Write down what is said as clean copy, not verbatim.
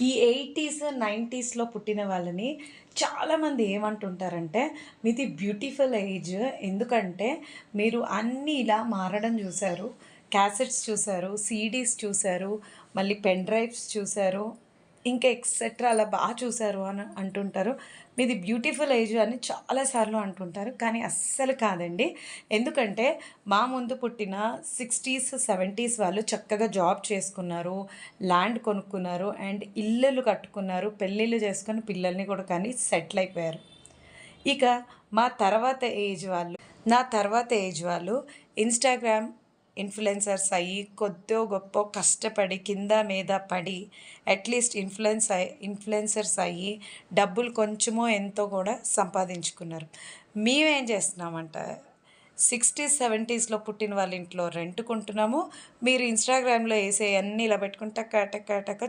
ఈ 80స్, 90స్‌లో పుట్టిన వాళ్ళని చాలామంది ఏమంటుంటారంటే, మీది బ్యూటిఫుల్ ఏజ్. ఎందుకంటే, మీరు అన్నీ ఇలా మారడం జూసారు. క్యాసెట్స్ చూసారు, సీడీస్ చూసారు, మళ్ళీ పెన్ డ్రైవ్స్ చూసారు. ఇంకా ఎక్సెట్రా అలా చూసారు అని అంటుంటారు. మీది బ్యూటిఫుల్ ఏజ్ అని చాలా సార్లు అంటుంటారు. కానీ అస్సలు కాదండి. ఎందుకంటే, మా ముందు పుట్టిన 60స్, 70స్ వాళ్ళు చక్కగా జాబ్ చేసుకున్నారు. ల్యాండ్ కొనుక్కున్నారు. అండ్ ఇల్లులు కట్టుకున్నారు. పెళ్ళిళ్ళు చేసుకొని పిల్లల్ని కూడా కని సెటిల్ అయిపోయారు. ఇక మా తర్వాత ఏజ్ వాళ్ళు నా తర్వాత ఏజ్ వాళ్ళు ఇన్‌స్టాగ్రామ్ ఇన్‌ఫ్లుయెన్సర్స్ అయ్యి కొద్దో గొప్పో కష్టపడి కింద మీద పడి అట్‌లీస్ట్ ఇన్‌ఫ్లుయెన్సర్స్ అయ్యి డబ్బులు కొంచెమో ఎంతో కూడా సంపాదించుకున్నారు. మేమేం చేస్తున్నామంటే 60స్, 70స్‌లో పుట్టిన వాళ్ళ ఇంట్లో రెంట్‌కుంటున్నాము. మీరు ఇన్‌స్టాగ్రామ్‌లో ఏసేయన్నీ ఇలా పెట్టుకొని టక టక టక